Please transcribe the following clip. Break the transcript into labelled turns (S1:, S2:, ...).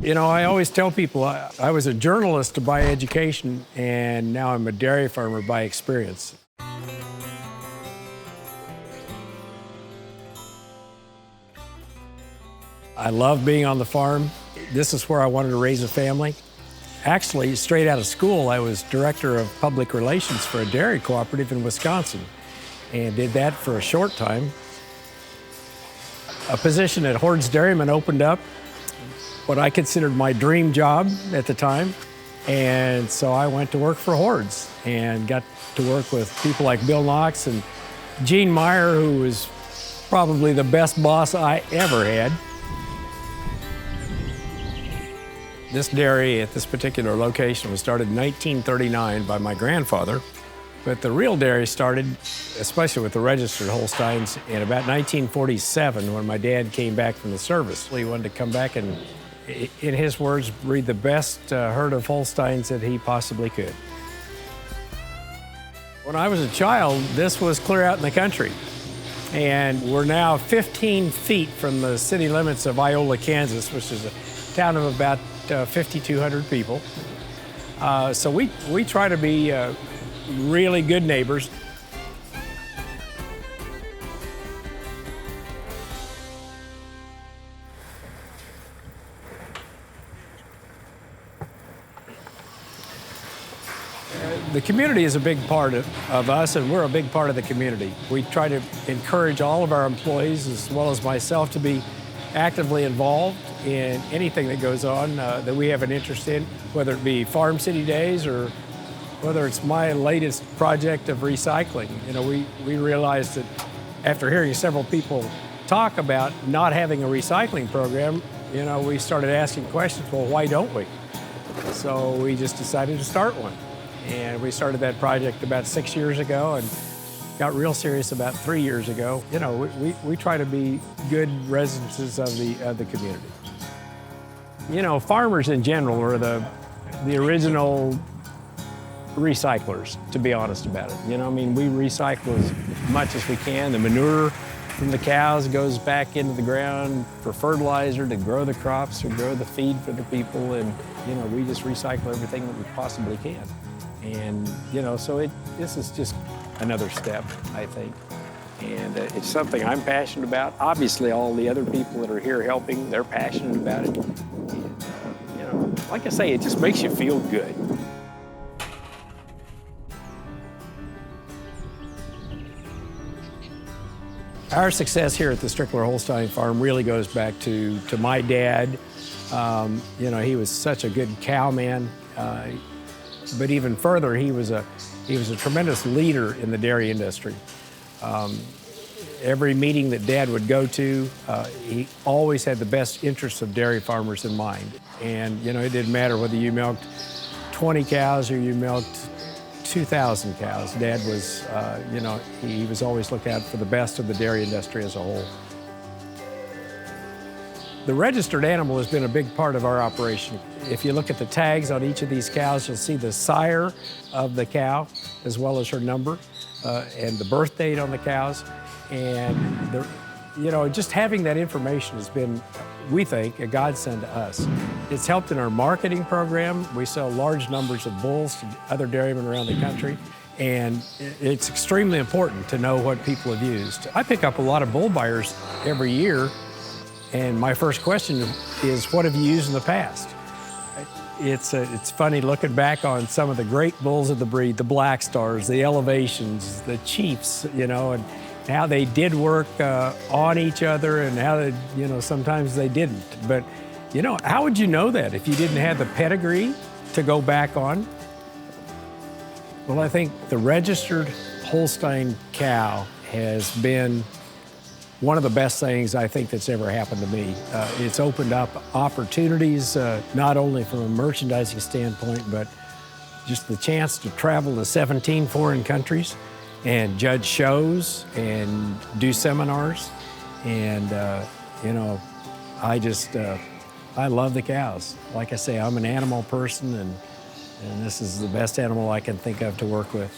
S1: You know, I always tell people I was a journalist by education, and now I'm a dairy farmer by experience. I love being on the farm. This is where I wanted to raise a family. Actually, straight out of school, I was director of public relations for a dairy cooperative in Wisconsin, and did that for a short time. A position at Hoard's Dairyman opened up, what I considered my dream job at the time. And so I went to work for Hoard's and got to work with people like Bill Knox and Gene Meyer, who was probably the best boss I ever had. This dairy at this particular location was started in 1939 by my grandfather, but the real dairy started, especially with the Registered Holsteins, in about 1947 when my dad came back from the service. He wanted to come back and, in his words, breed the best herd of Holsteins that he possibly could. When I was a child, this was clear out in the country. And we're now 15 feet from the city limits of Iola, Kansas, which is a town of about 5,200 people. So we try to be really good neighbors. The community is a big part of us, and we're a big part of the community. We try to encourage all of our employees, as well as myself, to be actively involved in anything that goes on that we have an interest in, whether it be Farm City Days or whether it's my latest project of recycling. You know, we realized that after hearing several people talk about not having a recycling program, you know, we started asking questions, well, why don't we? So we just decided to start one. And we started that project about 6 years ago and got real serious about 3 years ago. You know, we try to be good residents of the community. You know, farmers in general are the original recyclers, to be honest about it. You know, I mean, we recycle as much as we can. The manure from the cows goes back into the ground for fertilizer to grow the crops or grow the feed for the people. And, you know, we just recycle everything that we possibly can. And, you know, so this is just another step, I think. And it's something I'm passionate about. Obviously, all the other people that are here helping, they're passionate about it. And, you know, like I say, it just makes you feel good. Our success here at the Strickler Holstein Farm really goes back to my dad. You know, he was such a good cowman. But even further, he was a tremendous leader in the dairy industry. Every meeting that Dad would go to, he always had the best interests of dairy farmers in mind. And, you know, it didn't matter whether you milked 20 cows or you milked 2,000 cows. Dad was, you know, he was always looking out for the best of the dairy industry as a whole. The registered animal has been a big part of our operation. If you look at the tags on each of these cows, you'll see the sire of the cow, as well as her number, and the birth date on the cows. And, you know, just having that information has been, we think, a godsend to us. It's helped in our marketing program. We sell large numbers of bulls to other dairymen around the country. And it's extremely important to know what people have used. I pick up a lot of bull buyers every year. And my first question is, what have you used in the past? It's funny looking back on some of the great bulls of the breed, the Black Stars, the Elevations, the Chiefs, you know, and how they did work on each other and how they, you know, sometimes they didn't. But, you know, how would you know that if you didn't have the pedigree to go back on? Well, I think the registered Holstein cow has been one of the best things I think that's ever happened to me. It's opened up opportunities, not only from a merchandising standpoint, but just the chance to travel to 17 foreign countries and judge shows and do seminars. And, you know, I love the cows. Like I say, I'm an animal person, and this is the best animal I can think of to work with.